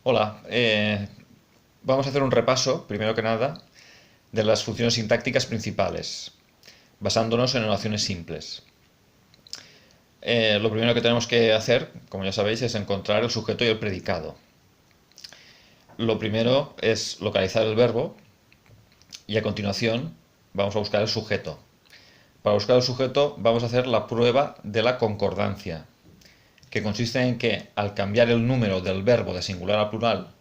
Hola, vamos a hacer un repaso, primero que nada, de las funciones sintácticas principales, basándonos en oraciones simples. Lo primero que tenemos que hacer, como ya sabéis, es encontrar el sujeto y el predicado. Lo primero es localizar el verbo y a continuación vamos a buscar el sujeto. Para buscar el sujeto vamos a hacer la prueba de la concordancia, que consiste en que al cambiar el número del verbo de singular a plural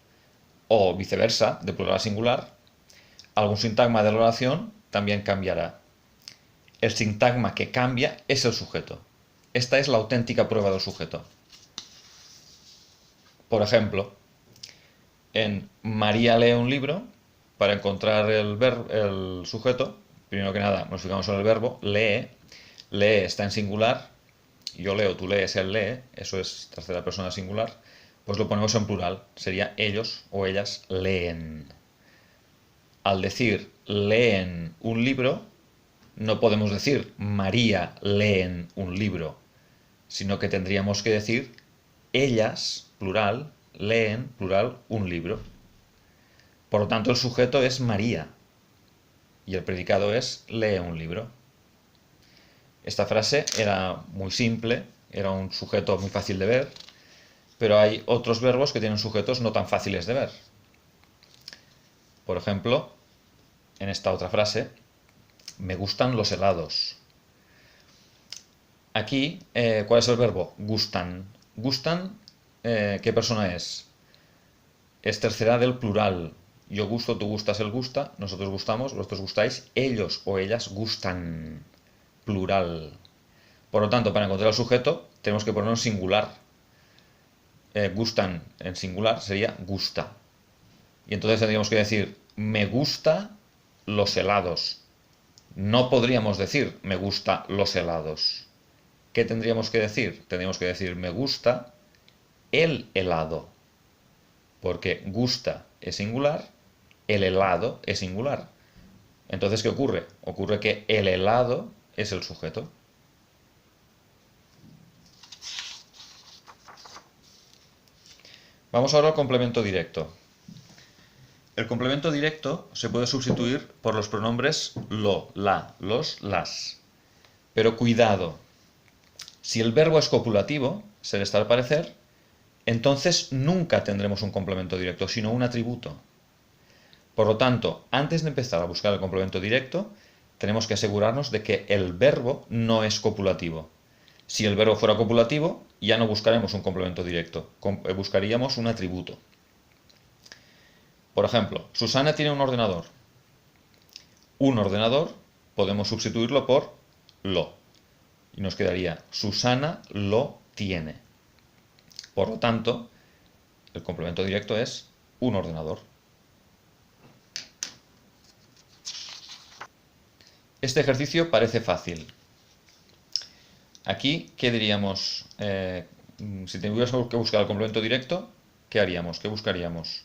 o viceversa, de plural a singular, algún sintagma de la oración también cambiará. El sintagma que cambia es el sujeto. Esta es la auténtica prueba del sujeto. Por ejemplo, en María lee un libro, para encontrar el sujeto, primero que nada nos fijamos en el verbo, lee. Lee está en singular, yo leo, tú lees, él lee, eso es tercera persona singular, pues lo ponemos en plural, sería ellos o ellas leen. Al decir leen un libro, no podemos decir María leen un libro, sino que tendríamos que decir ellas, plural, leen, plural, un libro. Por lo tanto, el sujeto es María y el predicado es lee un libro. Esta frase era muy simple, era un sujeto muy fácil de ver, pero hay otros verbos que tienen sujetos no tan fáciles de ver. Por ejemplo, en esta otra frase, me gustan los helados. Aquí, ¿cuál es el verbo? Gustan. Gustan, ¿qué persona es? Es tercera del plural. Yo gusto, tú gustas, él gusta, nosotros gustamos, vosotros gustáis, ellos o ellas gustan. Plural. Por lo tanto, para encontrar el sujeto, tenemos que ponerlo en singular. Gustan en singular sería gusta. Y entonces tendríamos que decir, me gusta los helados. No podríamos decir, me gusta los helados. ¿Qué tendríamos que decir? Tendríamos que decir, me gusta el helado. Porque gusta es singular, el helado es singular. Entonces, ¿qué ocurre? Ocurre que el helado es el sujeto. Vamos ahora al complemento directo. El complemento directo se puede sustituir por los pronombres lo, la, los, las. Pero cuidado, si el verbo es copulativo, ser, estar, parecer, entonces nunca tendremos un complemento directo, sino un atributo. Por lo tanto, antes de empezar a buscar el complemento directo, tenemos que asegurarnos de que el verbo no es copulativo. Si el verbo fuera copulativo, ya no buscaremos un complemento directo, buscaríamos un atributo. Por ejemplo, Susana tiene un ordenador. Un ordenador podemos sustituirlo por lo. Y nos quedaría Susana lo tiene. Por lo tanto, el complemento directo es un ordenador. Este ejercicio parece fácil. Aquí, ¿qué diríamos? Si tuviéramos que buscar el complemento directo, ¿qué haríamos? ¿Qué buscaríamos?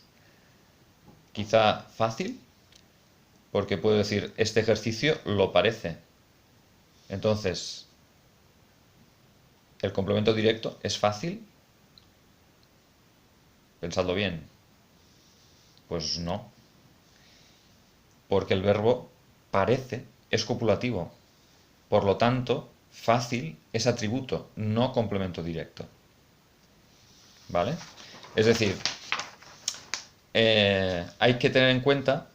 Quizá fácil, porque puedo decir, este ejercicio lo parece. Entonces, ¿el complemento directo es fácil? Pensadlo bien. Pues no. Porque el verbo parece es copulativo. Por lo tanto, fácil es atributo, no complemento directo. ¿Vale? Es decir, hay que tener en cuenta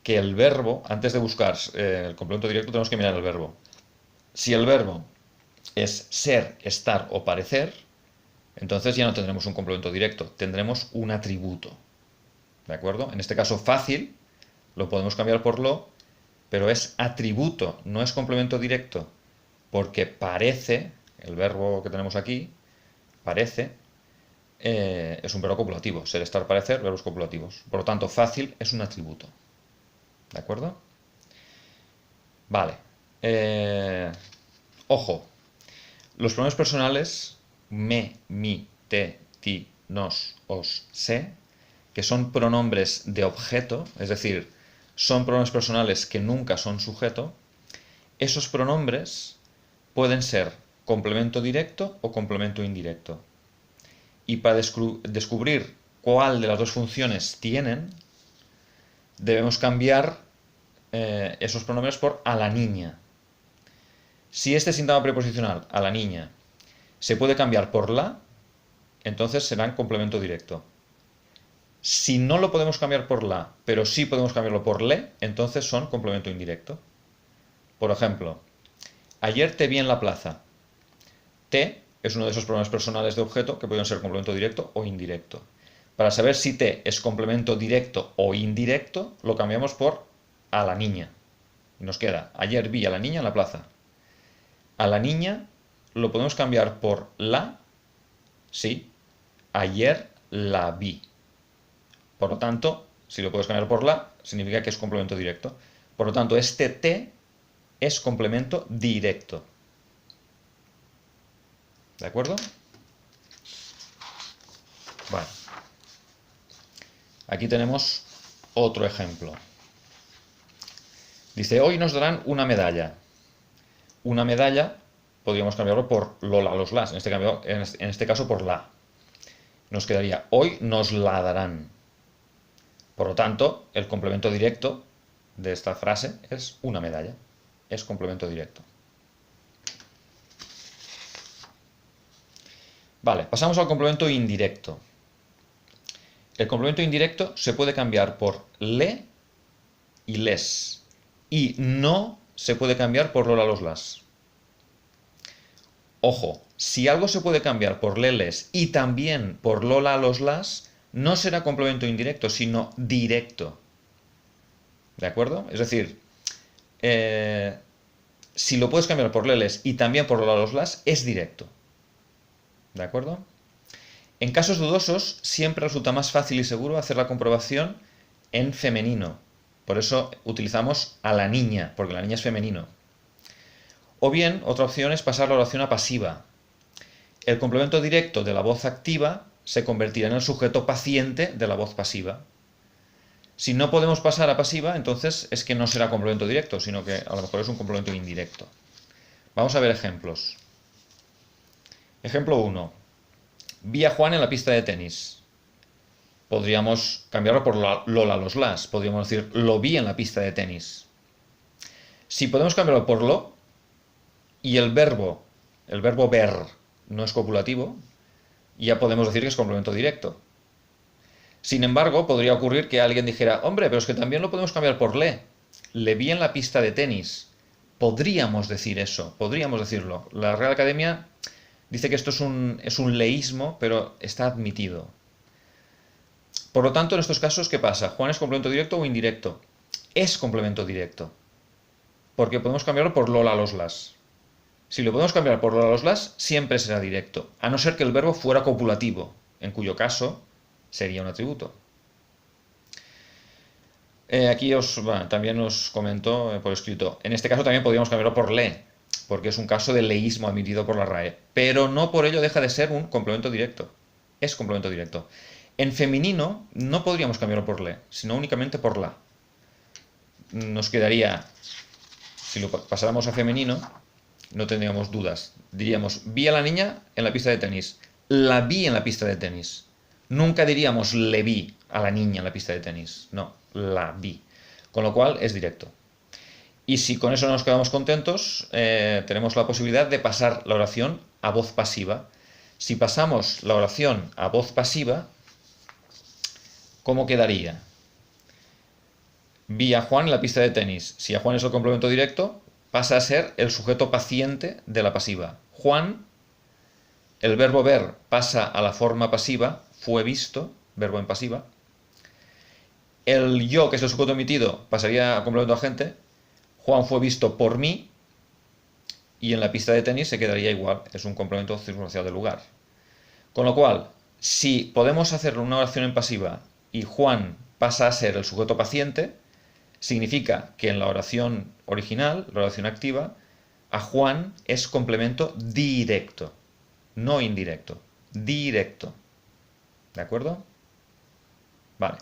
que el verbo, antes de buscar el complemento directo, tenemos que mirar el verbo. Si el verbo es ser, estar o parecer, entonces ya no tendremos un complemento directo, tendremos un atributo. ¿De acuerdo? En este caso, fácil, lo podemos cambiar por lo, pero es atributo, no es complemento directo, porque parece, el verbo que tenemos aquí, parece, es un verbo copulativo. Ser, estar, parecer, verbos copulativos. Por lo tanto, fácil es un atributo. ¿De acuerdo? Vale. Ojo. Los pronombres personales me, mi, te, ti, nos, os, se, que son pronombres de objeto, es decir, son pronombres personales que nunca son sujeto, esos pronombres pueden ser complemento directo o complemento indirecto. Y para descubrir cuál de las dos funciones tienen, debemos cambiar esos pronombres por a la niña. Si este síntoma preposicional, a la niña, se puede cambiar por la, entonces serán complemento directo. Si no lo podemos cambiar por la, pero sí podemos cambiarlo por le, entonces son complemento indirecto. Por ejemplo, ayer te vi en la plaza. Te es uno de esos pronombres personales de objeto que pueden ser complemento directo o indirecto. Para saber si te es complemento directo o indirecto, lo cambiamos por a la niña. Y nos queda, ayer vi a la niña en la plaza. A la niña lo podemos cambiar por la, sí, ayer la vi. Por lo tanto, si lo puedes cambiar por la, significa que es complemento directo. Por lo tanto, este te es complemento directo. ¿De acuerdo? Vale. Aquí tenemos otro ejemplo. Dice, hoy nos darán una medalla. Una medalla podríamos cambiarlo por Lola los las, en este caso por la. Nos quedaría, hoy nos la darán. Por lo tanto, el complemento directo de esta frase es una medalla. Es complemento directo. Vale, pasamos al complemento indirecto. El complemento indirecto se puede cambiar por le y les. Y no se puede cambiar por Lola los las. Ojo, si algo se puede cambiar por le, les y también por Lola los las, no será complemento indirecto, sino directo. ¿De acuerdo? Es decir, si lo puedes cambiar por le, les y también por Lola los las, es directo. ¿De acuerdo? En casos dudosos, siempre resulta más fácil y seguro hacer la comprobación en femenino. Por eso utilizamos a la niña, porque la niña es femenino. O bien, otra opción es pasar la oración a pasiva. El complemento directo de la voz activa se convertirá en el sujeto paciente de la voz pasiva. Si no podemos pasar a pasiva, entonces es que no será complemento directo, sino que a lo mejor es un complemento indirecto. Vamos a ver ejemplos. Ejemplo 1. Vi a Juan en la pista de tenis. Podríamos cambiarlo por Lola los las. Podríamos decir, lo vi en la pista de tenis. Si podemos cambiarlo por lo, y el verbo ver no es copulativo, ya podemos decir que es complemento directo. Sin embargo, podría ocurrir que alguien dijera, hombre, pero es que también lo podemos cambiar por le. Le vi en la pista de tenis. Podríamos decir eso, podríamos decirlo. La Real Academia dice que esto es un leísmo, pero está admitido. Por lo tanto, en estos casos, ¿qué pasa? ¿Juan es complemento directo o indirecto? Es complemento directo. Porque podemos cambiarlo por Lola los las. Si lo podemos cambiar por Lola los las, siempre será directo. A no ser que el verbo fuera copulativo, en cuyo caso sería un atributo. Aquí también os comento por escrito. En este caso también podríamos cambiarlo por le, porque es un caso de leísmo admitido por la RAE. Pero no por ello deja de ser un complemento directo. Es complemento directo. En femenino no podríamos cambiarlo por le, sino únicamente por la. Nos quedaría, si lo pasáramos a femenino, no tendríamos dudas. Diríamos, vi a la niña en la pista de tenis. La vi en la pista de tenis. Nunca diríamos, le vi a la niña en la pista de tenis. No, la vi. Con lo cual es directo. Y si con eso nos quedamos contentos, tenemos la posibilidad de pasar la oración a voz pasiva. Si pasamos la oración a voz pasiva, ¿cómo quedaría? Vi a Juan en la pista de tenis. Si a Juan es el complemento directo, pasa a ser el sujeto paciente de la pasiva. Juan, el verbo ver pasa a la forma pasiva, fue visto, verbo en pasiva. El yo, que es el sujeto omitido, pasaría a complemento agente. Juan fue visto por mí. Y en la pista de tenis se quedaría igual, es un complemento circunstancial del lugar. Con lo cual, si podemos hacer una oración en pasiva y Juan pasa a ser el sujeto paciente, significa que en la oración original, la oración activa, a Juan es complemento directo, no indirecto, directo. ¿De acuerdo? Vale.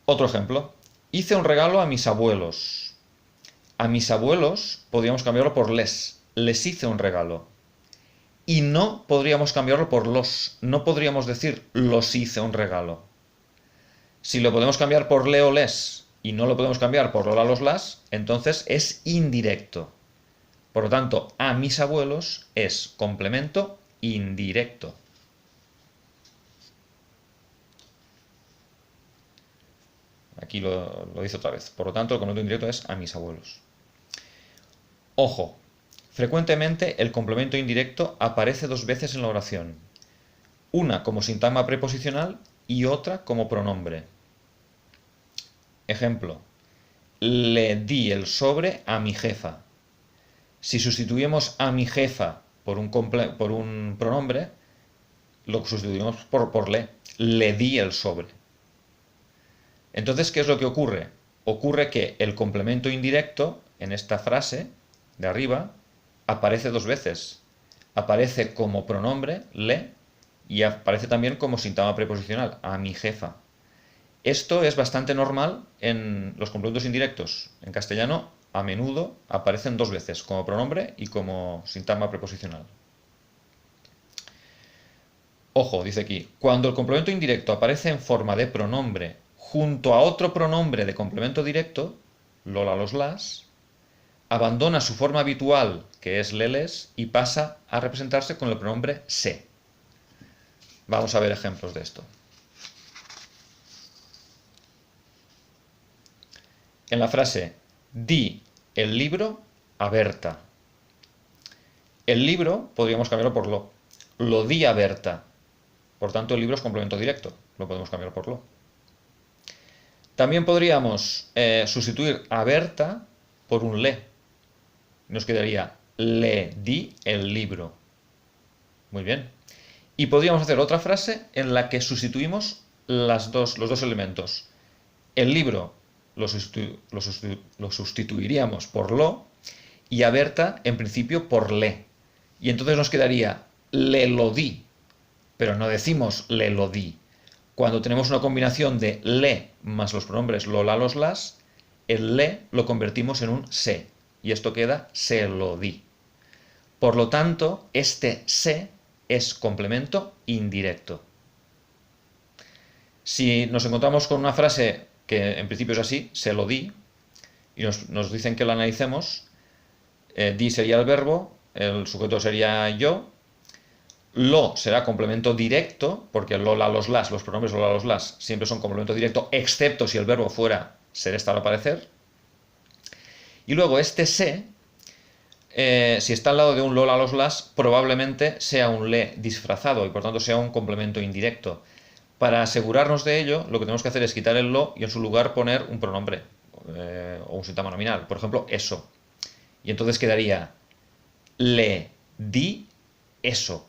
Otro ejemplo. Hice un regalo a mis abuelos. A mis abuelos podríamos cambiarlo por les. Les hice un regalo. Y no podríamos cambiarlo por los. No podríamos decir los hice un regalo. Si lo podemos cambiar por le o les y no lo podemos cambiar por lola los las, entonces es indirecto. Por lo tanto, a mis abuelos es complemento indirecto. Aquí lo dice otra vez. Por lo tanto, el complemento indirecto es a mis abuelos. Ojo, frecuentemente el complemento indirecto aparece dos veces en la oración. Una como sintagma preposicional y otra como pronombre. Ejemplo, le di el sobre a mi jefa. Si sustituimos a mi jefa por un pronombre, lo sustituimos por le. Le di el sobre. Entonces, ¿qué es lo que ocurre? Ocurre que el complemento indirecto, en esta frase de arriba, aparece dos veces. Aparece como pronombre, le, y aparece también como sintagma preposicional, a mi jefa. Esto es bastante normal en los complementos indirectos. En castellano, a menudo aparecen dos veces, como pronombre y como sintagma preposicional. Ojo, dice aquí, cuando el complemento indirecto aparece en forma de pronombre junto a otro pronombre de complemento directo, lola los las, abandona su forma habitual, que es leles, y pasa a representarse con el pronombre se. Vamos a ver ejemplos de esto. En la frase, di el libro a Berta. El libro podríamos cambiarlo por lo. Lo di a Berta. Por tanto, el libro es complemento directo. Lo podemos cambiar por lo. También podríamos sustituir a Berta por un le. Nos quedaría le di el libro. Muy bien. Y podríamos hacer otra frase en la que sustituimos los dos elementos. El libro lo sustituiríamos por lo y a Berta, en principio, por le. Y entonces nos quedaría le lo di, pero no decimos le lo di. Cuando tenemos una combinación de le más los pronombres lo, la, los, las, el le lo convertimos en un se. Y esto queda se lo di. Por lo tanto, este se es complemento indirecto. Si nos encontramos con una frase que en principio es así, se lo di, y nos dicen que lo analicemos, di sería el verbo, el sujeto sería yo, lo será complemento directo, porque lo, la, los, las, los pronombres lo, la, los, las siempre son complemento directo, excepto si el verbo fuera ser, estar o parecer. Y luego este se, si está al lado de un lo, la, los, las, probablemente sea un le disfrazado y por tanto sea un complemento indirecto. Para asegurarnos de ello, lo que tenemos que hacer es quitar el lo y en su lugar poner un pronombre o un sintagma nominal. Por ejemplo, eso. Y entonces quedaría le di eso.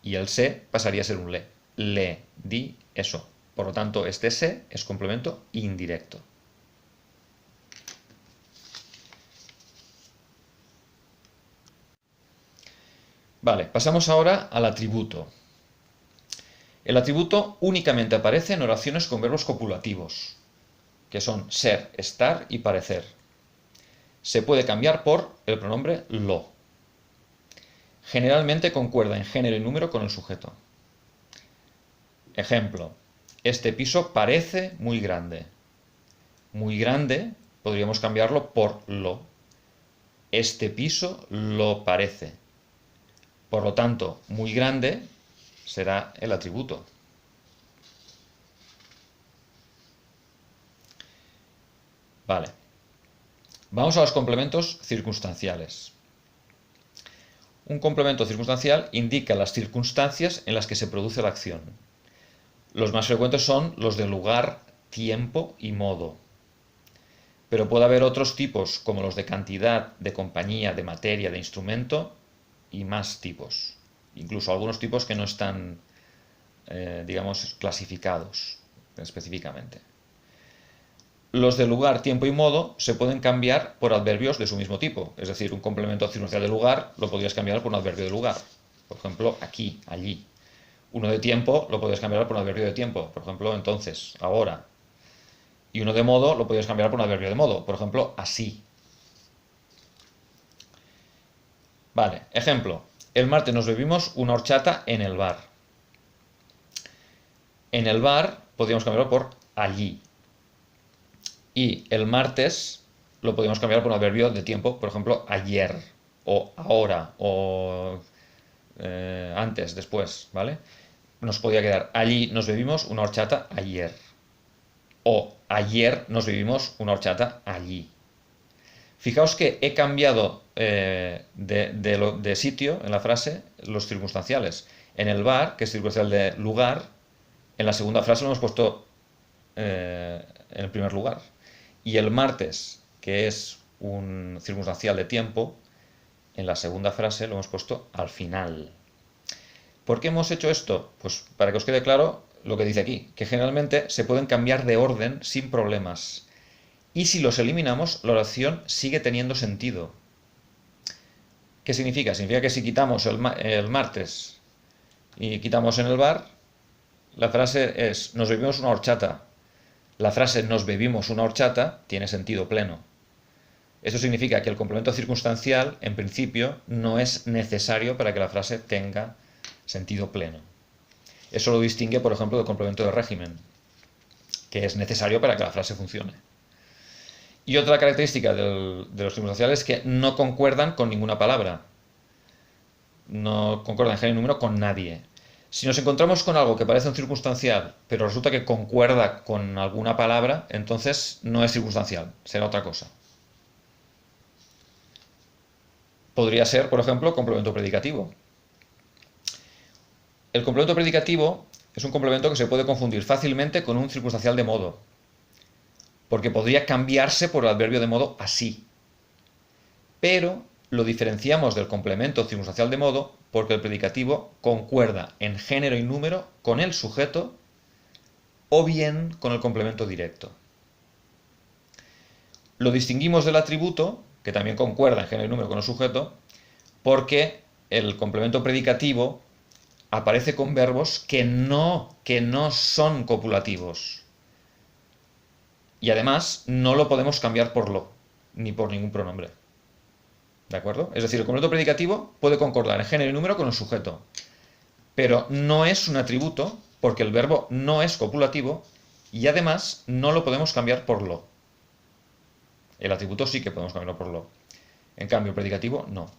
Y el se pasaría a ser un le. Le di eso. Por lo tanto, este se es complemento indirecto. Vale, pasamos ahora al atributo. El atributo únicamente aparece en oraciones con verbos copulativos, que son ser, estar y parecer. Se puede cambiar por el pronombre lo. Generalmente concuerda en género y número con el sujeto. Ejemplo, este piso parece muy grande. Muy grande podríamos cambiarlo por lo. Este piso lo parece. Por lo tanto, muy grande será el atributo. Vale. Vamos a los complementos circunstanciales. Un complemento circunstancial indica las circunstancias en las que se produce la acción. Los más frecuentes son los de lugar, tiempo y modo. Pero puede haber otros tipos, como los de cantidad, de compañía, de materia, de instrumento y más tipos. Incluso algunos tipos que no están, digamos, clasificados específicamente. Los de lugar, tiempo y modo se pueden cambiar por adverbios de su mismo tipo. Es decir, un complemento circunstancial de lugar lo podrías cambiar por un adverbio de lugar. Por ejemplo, aquí, allí. Uno de tiempo lo podrías cambiar por un adverbio de tiempo. Por ejemplo, entonces, ahora. Y uno de modo lo podrías cambiar por un adverbio de modo. Por ejemplo, así. Vale, ejemplo. El martes nos bebimos una horchata en el bar. En el bar podríamos cambiarlo por allí. Y el martes lo podríamos cambiar por un adverbio de tiempo, por ejemplo, ayer, o ahora, o antes, después, ¿vale? Nos podría quedar allí nos bebimos una horchata ayer. O ayer nos bebimos una horchata allí. Fijaos que he cambiado de sitio en la frase los circunstanciales. En el bar, que es circunstancial de lugar, en la segunda frase lo hemos puesto en el primer lugar. Y el martes, que es un circunstancial de tiempo, en la segunda frase lo hemos puesto al final. ¿Por qué hemos hecho esto? Pues para que os quede claro lo que dice aquí, que generalmente se pueden cambiar de orden sin problemas. Y si los eliminamos, la oración sigue teniendo sentido. ¿Qué significa? Significa que si quitamos el martes y quitamos en el bar, la frase es nos bebimos una horchata. La frase nos bebimos una horchata tiene sentido pleno. Esto significa que el complemento circunstancial, en principio, no es necesario para que la frase tenga sentido pleno. Eso lo distingue, por ejemplo, del complemento de régimen, que es necesario para que la frase funcione. Y otra característica de los circunstanciales es que no concuerdan con ninguna palabra. No concuerdan en género y número con nadie. Si nos encontramos con algo que parece un circunstancial, pero resulta que concuerda con alguna palabra, entonces no es circunstancial, será otra cosa. Podría ser, por ejemplo, complemento predicativo. El complemento predicativo es un complemento que se puede confundir fácilmente con un circunstancial de modo, porque podría cambiarse por el adverbio de modo así. Pero lo diferenciamos del complemento circunstancial de modo porque el predicativo concuerda en género y número con el sujeto o bien con el complemento directo. Lo distinguimos del atributo, que también concuerda en género y número con el sujeto, porque el complemento predicativo aparece con verbos que no son copulativos. Y además no lo podemos cambiar por lo, ni por ningún pronombre. ¿De acuerdo? Es decir, el complemento predicativo puede concordar en género y número con el sujeto, pero no es un atributo porque el verbo no es copulativo y además no lo podemos cambiar por lo. El atributo sí que podemos cambiarlo por lo. En cambio, el predicativo no.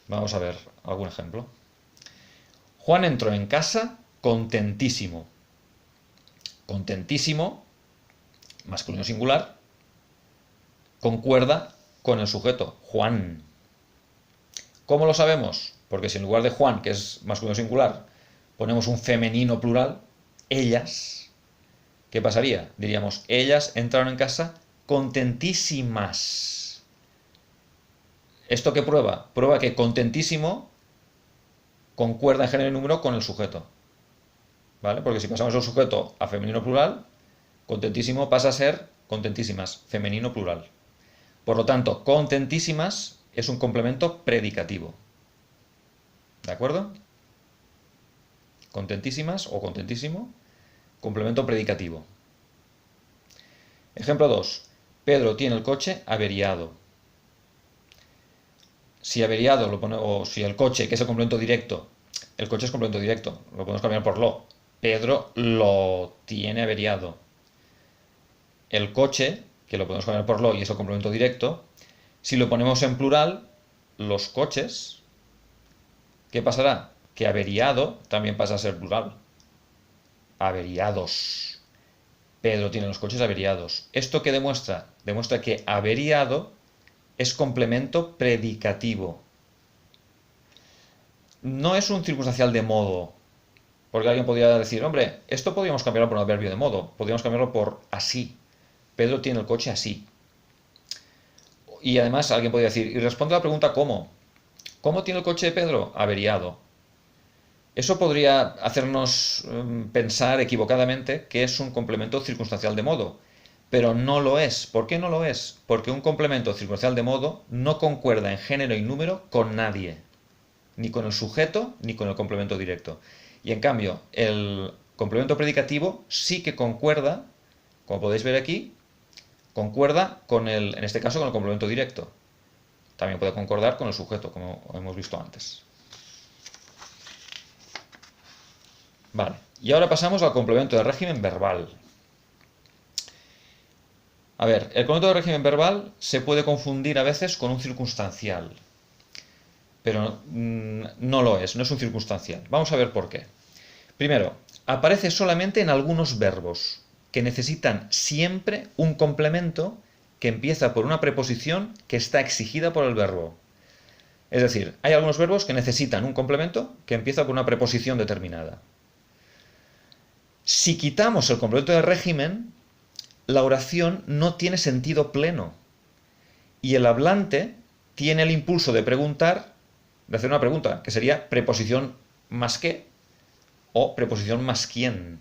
Vamos a ver algún ejemplo. Juan entró en casa contentísimo. Contentísimo, masculino singular, concuerda con el sujeto, Juan. ¿Cómo lo sabemos? Porque si en lugar de Juan, que es masculino singular, ponemos un femenino plural, ellas, ¿qué pasaría? Diríamos, ellas entraron en casa contentísimas. ¿Esto qué prueba? Prueba que contentísimo concuerda en género y número con el sujeto. ¿Vale? Porque si pasamos el sujeto a femenino plural, contentísimo pasa a ser contentísimas, femenino plural. Por lo tanto, contentísimas es un complemento predicativo. ¿De acuerdo? Contentísimas o contentísimo, complemento predicativo. Ejemplo 2. Pedro tiene el coche averiado. Si averiado lo pone, o si el coche, que es el complemento directo, el coche es complemento directo, lo podemos cambiar por lo. Pedro lo tiene averiado. El coche, que lo podemos cambiar por lo y es el complemento directo, si lo ponemos en plural, los coches, ¿qué pasará? Que averiado también pasa a ser plural. Averiados. Pedro tiene los coches averiados. ¿Esto qué demuestra? Demuestra que averiado es complemento predicativo. No es un circunstancial de modo, porque alguien podría decir, hombre, esto podríamos cambiarlo por un adverbio de modo, podríamos cambiarlo por así. Pedro tiene el coche así. Y además alguien podría decir, y responde a la pregunta ¿cómo? ¿Cómo tiene el coche Pedro? Averiado. Eso podría hacernos pensar equivocadamente que es un complemento circunstancial de modo, pero no lo es. ¿Por qué no lo es? Porque un complemento circunstancial de modo no concuerda en género y número con nadie, ni con el sujeto ni con el complemento directo. Y en cambio, el complemento predicativo sí que concuerda, como podéis ver aquí, concuerda con en este caso con el complemento directo. también puede concordar con el sujeto, como hemos visto antes. Vale, y ahora pasamos al complemento de régimen verbal. A ver, el complemento de régimen verbal se puede confundir a veces con un circunstancial, pero no lo es, no es un circunstancial. Vamos a ver por qué. Primero, aparece solamente en algunos verbos, que necesitan siempre un complemento que empieza por una preposición que está exigida por el verbo. Es decir, hay algunos verbos que necesitan un complemento que empieza por una preposición determinada. Si quitamos el complemento de régimen, la oración no tiene sentido pleno y el hablante tiene el impulso de preguntar, de hacer una pregunta, que sería preposición más que o preposición más quién.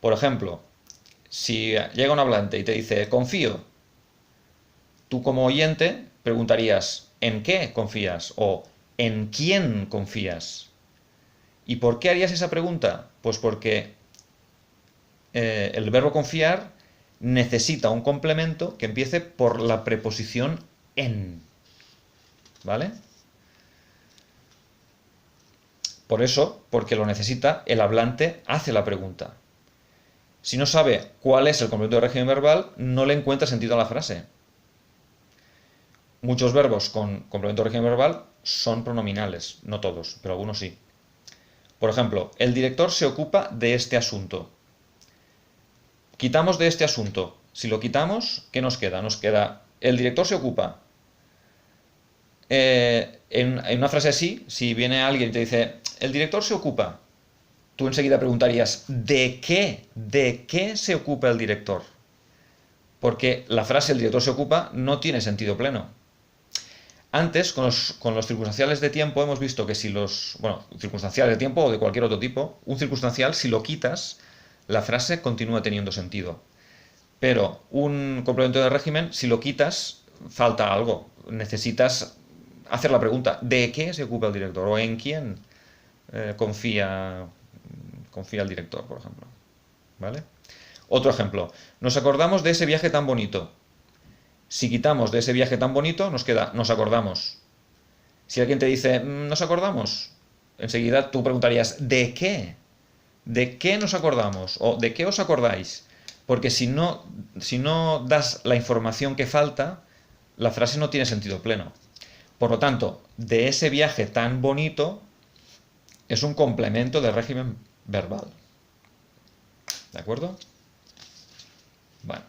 Por ejemplo, si llega un hablante y te dice confío, tú como oyente preguntarías ¿en qué confías? O ¿en quién confías? ¿Y por qué harías esa pregunta? Pues porque el verbo confiar necesita un complemento que empiece por la preposición en. ¿Vale? Por eso, porque lo necesita, el hablante hace la pregunta. Si no sabe cuál es el complemento de régimen verbal, no le encuentra sentido a la frase. Muchos verbos con complemento de régimen verbal son pronominales, no todos, pero algunos sí. Por ejemplo, el director se ocupa de este asunto. Quitamos de este asunto. Si lo quitamos, ¿qué nos queda? Nos queda el director se ocupa. En una frase así, si viene alguien y te dice el director se ocupa, tú enseguida preguntarías ¿de qué? ¿De qué se ocupa el director? Porque la frase el director se ocupa no tiene sentido pleno. Antes, con los circunstanciales de tiempo, hemos visto que si circunstanciales de tiempo o de cualquier otro tipo, un circunstancial, si lo quitas, la frase continúa teniendo sentido. Pero un complemento de régimen, si lo quitas, falta algo. Necesitas hacer la pregunta, ¿de qué se ocupa el director? ¿O en quién confía el director, por ejemplo? ¿Vale? Otro ejemplo. Nos acordamos de ese viaje tan bonito. Si quitamos de ese viaje tan bonito, nos queda, nos acordamos. Si alguien te dice, nos acordamos, enseguida tú preguntarías, ¿de qué? ¿De qué nos acordamos? ¿O de qué os acordáis? Porque si no das la información que falta, la frase no tiene sentido pleno. Por lo tanto, de ese viaje tan bonito es un complemento de régimen verbal. ¿De acuerdo? Bueno.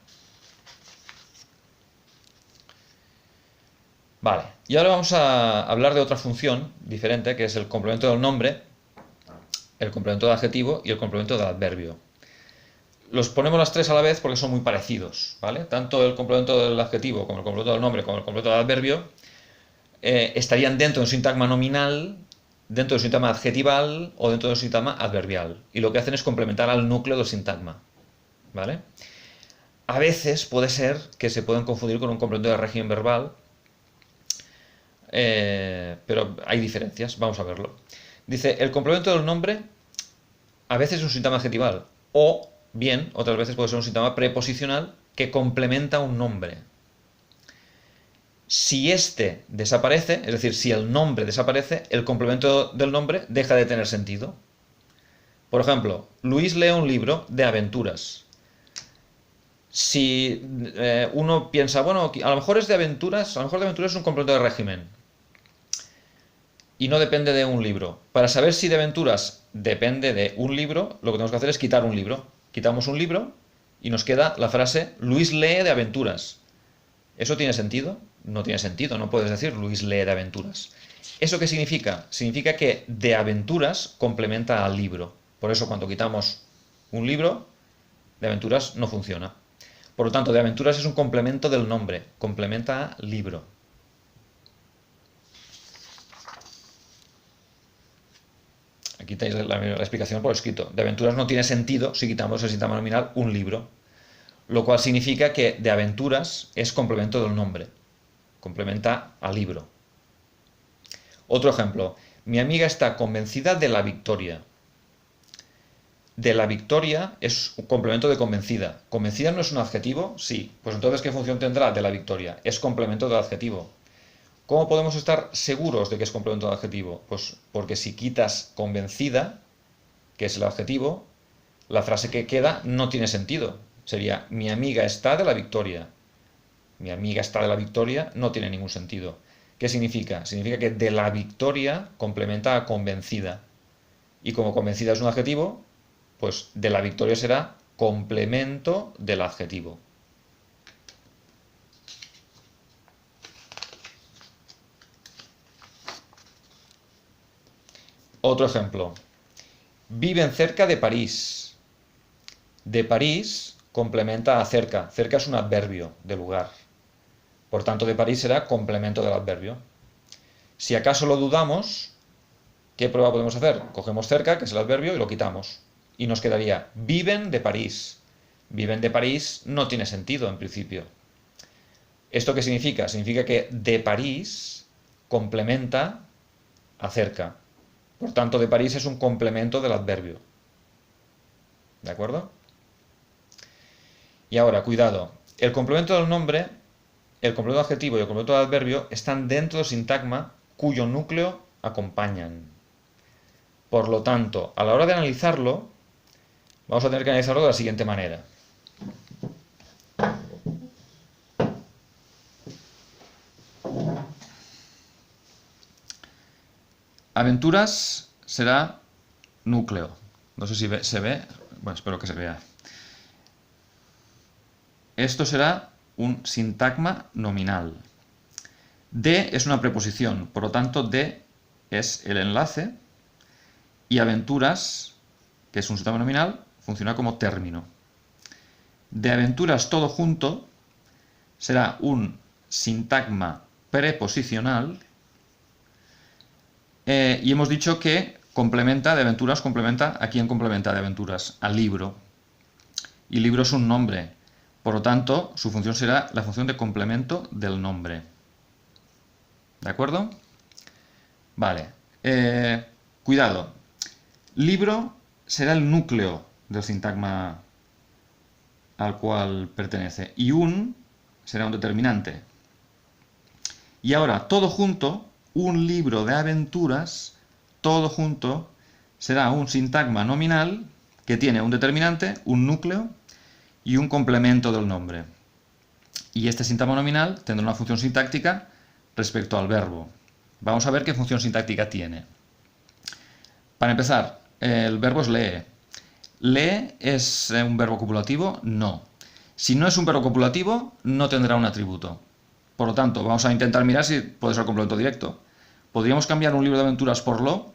Vale, y ahora vamos a hablar de otra función diferente, que es el complemento del nombre, el complemento de adjetivo y el complemento de adverbio. Los ponemos las tres a la vez porque son muy parecidos, ¿vale? Tanto el complemento del adjetivo como el complemento del nombre como el complemento del adverbio estarían dentro de un sintagma nominal, dentro de un sintagma adjetival o dentro de un sintagma adverbial. Y lo que hacen es complementar al núcleo del sintagma, ¿vale? A veces puede ser que se puedan confundir con un complemento de régimen verbal, pero hay diferencias, vamos a verlo. Dice, el complemento del nombre a veces es un sintagma adjetival, o bien, otras veces puede ser un sintagma preposicional que complementa un nombre. Si este desaparece, es decir, si el nombre desaparece, el complemento del nombre deja de tener sentido. Por ejemplo, Luis lee un libro de aventuras. Si uno piensa, bueno, a lo mejor es de aventuras, a lo mejor de aventuras es un complemento de régimen y no depende de un libro. Para saber si de aventuras depende de un libro, lo que tenemos que hacer es quitar un libro. Quitamos un libro y nos queda la frase Luis lee de aventuras. ¿Eso tiene sentido? No tiene sentido, no puedes decir Luis lee de aventuras. ¿Eso qué significa? Significa que de aventuras complementa al libro. Por eso cuando quitamos un libro, de aventuras no funciona. Por lo tanto, de aventuras es un complemento del nombre, complementa a libro. Aquí tenéis la explicación por escrito. De aventuras no tiene sentido si quitamos el sintagma nominal un libro. Lo cual significa que de aventuras es complemento del nombre. Complementa al libro. Otro ejemplo. Mi amiga está convencida de la victoria. De la victoria es un complemento de convencida. ¿Convencida no es un adjetivo? Sí. Pues entonces, ¿qué función tendrá de la victoria? Es complemento del adjetivo. ¿Cómo podemos estar seguros de que es complemento del adjetivo? Pues porque si quitas convencida, que es el adjetivo, la frase que queda no tiene sentido. Sería, mi amiga está de la victoria. Mi amiga está de la victoria no tiene ningún sentido. ¿Qué significa? Significa que de la victoria complementa a convencida. Y como convencida es un adjetivo, pues de la victoria será complemento del adjetivo. Otro ejemplo. Viven cerca de París. De París complementa a cerca. Cerca es un adverbio de lugar. Por tanto, de París será complemento del adverbio. Si acaso lo dudamos, ¿qué prueba podemos hacer? Cogemos cerca, que es el adverbio, y lo quitamos. Y nos quedaría viven de París. Viven de París no tiene sentido en principio. ¿Esto qué significa? Significa que de París complementa a cerca. Por tanto, de París es un complemento del adverbio. ¿De acuerdo? Y ahora, cuidado. El complemento del nombre, el complemento adjetivo y el complemento del adverbio están dentro del sintagma cuyo núcleo acompañan. Por lo tanto, a la hora de analizarlo, vamos a tener que analizarlo de la siguiente manera. Aventuras será núcleo. No sé si se ve. Bueno, espero que se vea. Esto será un sintagma nominal. De es una preposición, por lo tanto, de es el enlace y aventuras, que es un sintagma nominal, funciona como término. De aventuras todo junto será un sintagma preposicional y hemos dicho que complementa de aventuras, complementa, ¿a quién complementa de aventuras? Al libro. Y libro es un nombre. Por lo tanto, su función será la función de complemento del nombre. ¿De acuerdo? Vale. Cuidado. Libro será el núcleo del sintagma al cual pertenece. Y un será un determinante. Y ahora, todo junto, un libro de aventuras, todo junto, será un sintagma nominal que tiene un determinante, un núcleo y un complemento del nombre. Y este sintagma nominal tendrá una función sintáctica respecto al verbo. Vamos a ver qué función sintáctica tiene. Para empezar, el verbo es lee. ¿Lee es un verbo copulativo? No. Si no es un verbo copulativo, no tendrá un atributo. Por lo tanto, vamos a intentar mirar si puede ser complemento directo. ¿Podríamos cambiar un libro de aventuras por lo?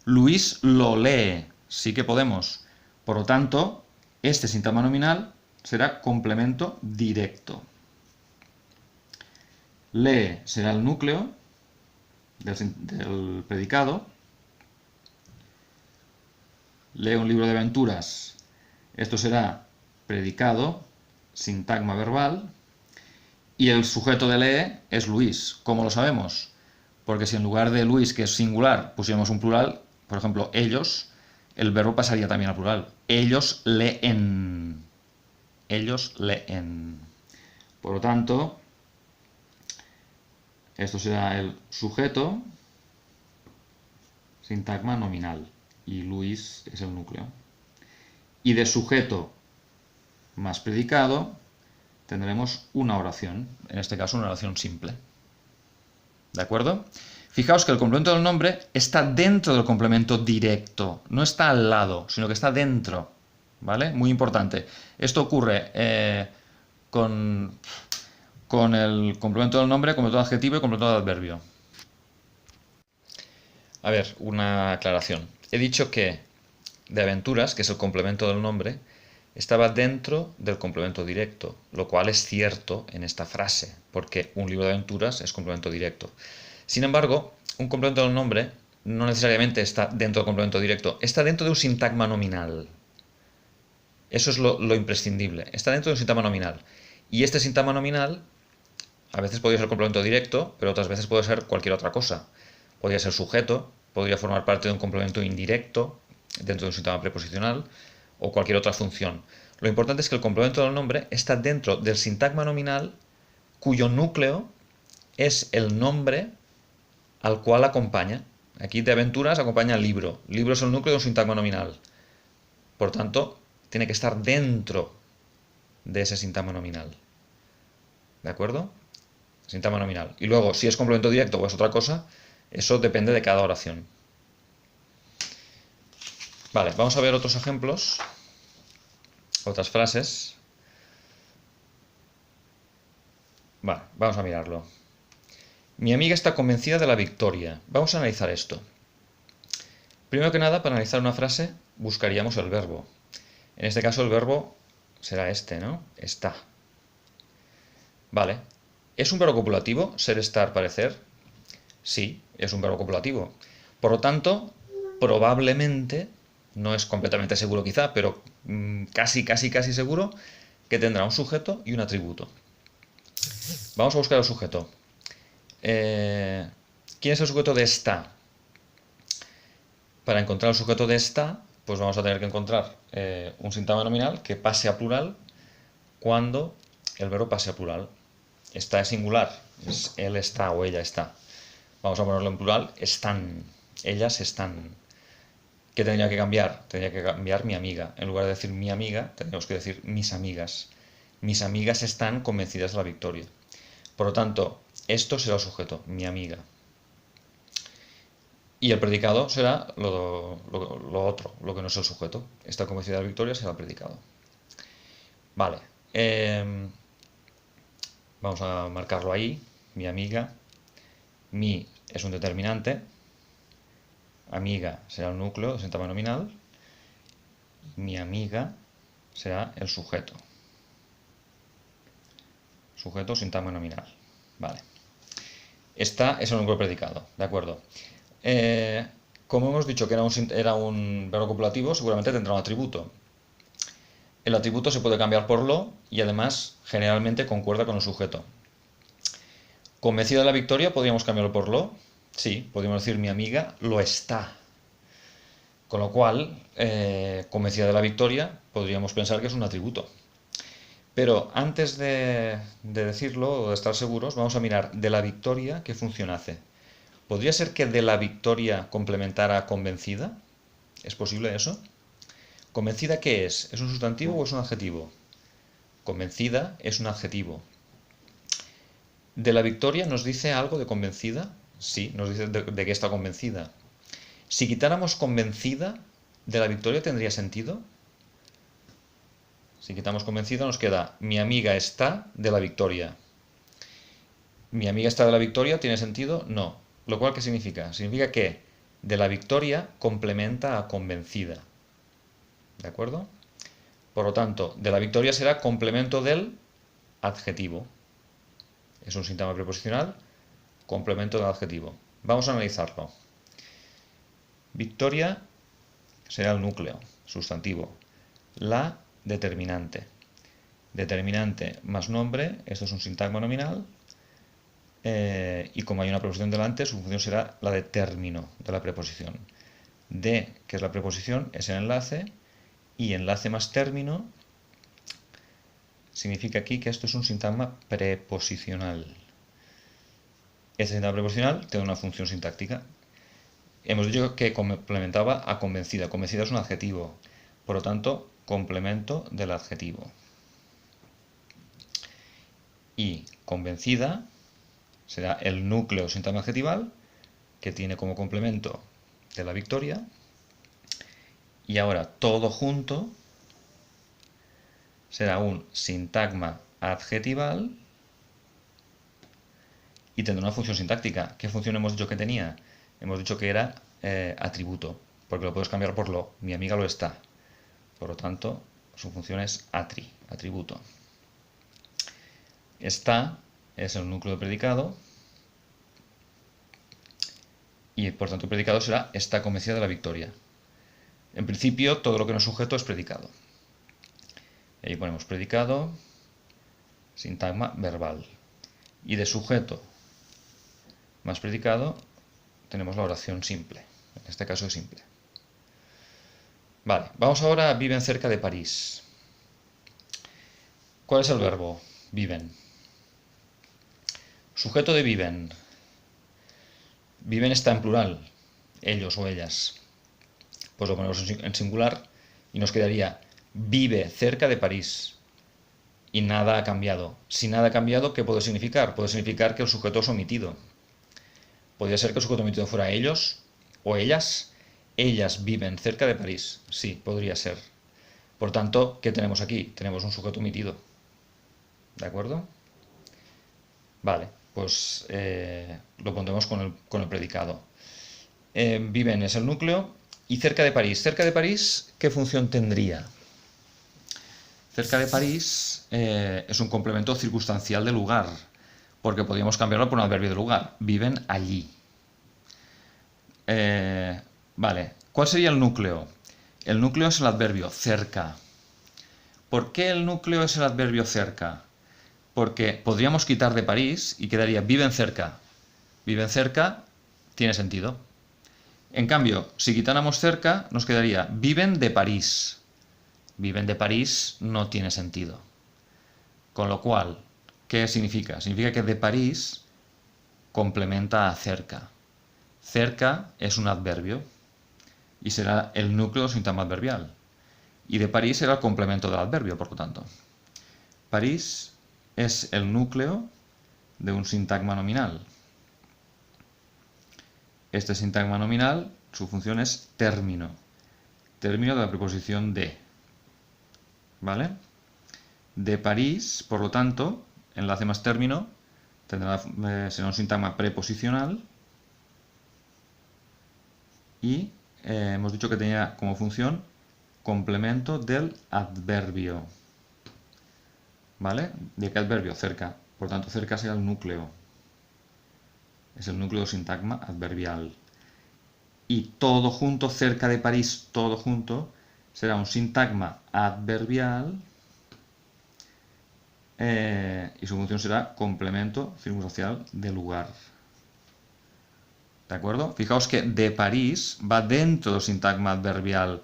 Luis lo lee. Sí que podemos. Por lo tanto, este sintagma nominal será complemento directo. Lee será el núcleo del predicado. Lee un libro de aventuras. Esto será predicado, sintagma verbal. Y el sujeto de lee es Luis. ¿Cómo lo sabemos? Porque si en lugar de Luis, que es singular, pusiéramos un plural, por ejemplo, ellos, el verbo pasaría también al plural. Ellos leen. Ellos leen. Por lo tanto, esto será el sujeto, sintagma nominal. Y Luis es el núcleo. Y de sujeto más predicado tendremos una oración, en este caso una oración simple. ¿De acuerdo? Fijaos que el complemento del nombre está dentro del complemento directo, no está al lado, sino que está dentro. ¿Vale? Muy importante. Esto ocurre con el complemento del nombre, complemento del adjetivo y complemento del adverbio. A ver, una aclaración. He dicho que de aventuras, que es el complemento del nombre, estaba dentro del complemento directo, lo cual es cierto en esta frase, porque un libro de aventuras es complemento directo. Sin embargo, un complemento del nombre no necesariamente está dentro del complemento directo, está dentro de un sintagma nominal. Eso es lo imprescindible, está dentro de un sintagma nominal. Y este sintagma nominal a veces podría ser complemento directo, pero otras veces puede ser cualquier otra cosa. Podría ser sujeto, podría formar parte de un complemento indirecto dentro de un sintagma preposicional o cualquier otra función. Lo importante es que el complemento del nombre está dentro del sintagma nominal cuyo núcleo es el nombre al cual acompaña. Aquí de aventuras acompaña el libro. Libro es el núcleo de un sintagma nominal. Por tanto, tiene que estar dentro de ese sintagma nominal. ¿De acuerdo? Sintagma nominal. Y luego, si es complemento directo o es otra cosa, eso depende de cada oración. Vale, vamos a ver otros ejemplos, otras frases. Vale, vamos a mirarlo. Mi amiga está convencida de la victoria. Vamos a analizar esto. Primero que nada, para analizar una frase, buscaríamos el verbo. En este caso el verbo será este, ¿no? Está. Vale. ¿Es un verbo copulativo? Ser, estar, parecer. Sí, es un verbo copulativo. Por lo tanto, probablemente, no es completamente seguro quizá, pero casi seguro, que tendrá un sujeto y un atributo. Vamos a buscar el sujeto. ¿Quién es el sujeto de está? Para encontrar el sujeto de está, pues vamos a tener que encontrar un sintagma nominal que pase a plural cuando el verbo pase a plural. Está es singular, es él está o ella está. Vamos a ponerlo en plural, están, ellas están. ¿Qué tendría que cambiar? Tendría que cambiar mi amiga. En lugar de decir mi amiga, tendríamos que decir mis amigas. Mis amigas están convencidas de la victoria. Por lo tanto, esto será el sujeto, mi amiga. Y el predicado será lo otro, lo que no es el sujeto. Está convencida de la victoria será el predicado. Vale. Vamos a marcarlo ahí. Mi amiga. Mi es un determinante. Amiga será el núcleo, el sintagma nominal. Mi amiga será el sujeto. Sujeto, sintagma nominal. Vale. Esta es el núcleo predicado, ¿de acuerdo? Como hemos dicho que era un verbo copulativo, seguramente tendrá un atributo. El atributo se puede cambiar por lo y además generalmente concuerda con el sujeto. Convencida de la victoria, ¿podríamos cambiarlo por lo? Sí, podríamos decir mi amiga lo está. Con lo cual, convencida de la victoria, podríamos pensar que es un atributo. Pero antes de decirlo o de estar seguros, vamos a mirar de la victoria qué función hace. ¿Podría ser que de la victoria complementara convencida? ¿Es posible eso? ¿Convencida qué es? ¿Es un sustantivo o es un adjetivo? Convencida es un adjetivo. ¿De la victoria nos dice algo de convencida? Sí, nos dice de qué está convencida. Si quitáramos convencida, ¿de la victoria tendría sentido? Si quitamos convencida nos queda mi amiga está de la victoria. ¿Mi amiga está de la victoria tiene sentido? No. ¿Lo cual qué significa? Significa que de la victoria complementa a convencida. ¿De acuerdo? Por lo tanto, de la victoria será complemento del adjetivo. Es un sintagma preposicional, complemento del adjetivo. Vamos a analizarlo. Victoria será el núcleo, sustantivo. La determinante. Determinante más nombre, esto es un sintagma nominal. Y como hay una preposición delante, su función será la de término de la preposición. De, que es la preposición, es el enlace. Y enlace más término significa aquí que esto es un sintagma preposicional. Este sintagma preposicional tiene una función sintáctica. Hemos dicho que complementaba a convencida. Convencida es un adjetivo. Por lo tanto, complemento del adjetivo. Y convencida será el núcleo sintagma adjetival que tiene como complemento de la victoria. Y ahora todo junto será un sintagma adjetival y tendrá una función sintáctica. ¿Qué función hemos dicho que tenía? Hemos dicho que era atributo, porque lo puedes cambiar por lo. Mi amiga lo está. Por lo tanto, su función es atributo. Está es el núcleo de predicado y por tanto el predicado será está convencida de la victoria. En principio, todo lo que no es sujeto es predicado. Y ahí ponemos predicado, sintagma verbal. Y de sujeto más predicado tenemos la oración simple. En este caso es simple. Vale, vamos ahora a viven cerca de París. ¿Cuál es el verbo? Viven. Sujeto de viven. Viven está en plural, ellos o ellas. Pues lo ponemos en singular y nos quedaría vive cerca de París. Y nada ha cambiado. Si nada ha cambiado, ¿qué puede significar? Puede significar que el sujeto es omitido. Podría ser que el sujeto omitido fuera ellos o ellas. Ellas viven cerca de París. Sí, podría ser. Por tanto, ¿qué tenemos aquí? Tenemos un sujeto omitido. ¿De acuerdo? Vale, pues lo pondremos con el predicado. Viven es el núcleo. Y cerca de París. Cerca de París, ¿qué función tendría? Cerca de París es un complemento circunstancial de lugar, porque podríamos cambiarlo por un adverbio de lugar. Viven allí. Vale, ¿cuál sería el núcleo? El núcleo es el adverbio cerca. ¿Por qué el núcleo es el adverbio cerca? Porque podríamos quitar de París y quedaría viven cerca. Viven cerca tiene sentido. En cambio, si quitáramos cerca, nos quedaría viven de París. Viven de París no tiene sentido. Con lo cual, ¿qué significa? Significa que de París complementa a cerca. Cerca es un adverbio y será el núcleo del sintagma adverbial. Y de París será el complemento del adverbio, por lo tanto. París es el núcleo de un sintagma nominal. Este sintagma nominal, su función es término. Término de la preposición de. ¿Vale? De París, por lo tanto, enlace más término, será un sintagma preposicional y hemos dicho que tenía como función complemento del adverbio. ¿Vale? ¿De qué adverbio? Cerca. Por tanto, cerca será el núcleo. Es el núcleo del sintagma adverbial. Y todo junto, cerca de París, todo junto, será un sintagma adverbial y su función será complemento circunstancial de lugar. ¿De acuerdo? Fijaos que de París va dentro del sintagma adverbial,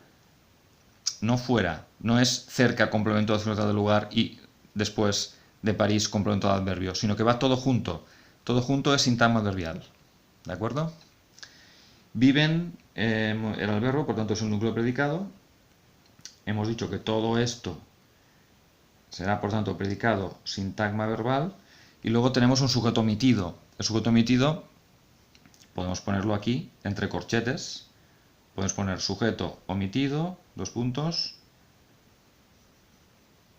no fuera. No es cerca complemento circunstancial de lugar y después de París complemento de adverbio, sino que va todo junto. Todo junto es sintagma adverbial. ¿De acuerdo? Viven era el verbo, por tanto es el núcleo predicado. Hemos dicho que todo esto será, por tanto, predicado sintagma verbal. Y luego tenemos un sujeto omitido. El sujeto omitido podemos ponerlo aquí, entre corchetes. Podemos poner sujeto omitido, dos puntos,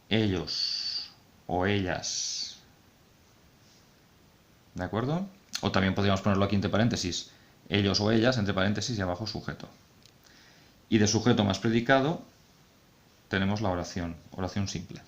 ellos o ellas. ¿De acuerdo? O también podríamos ponerlo aquí entre paréntesis, ellos o ellas, entre paréntesis y abajo sujeto. Y de sujeto más predicado tenemos la oración simple.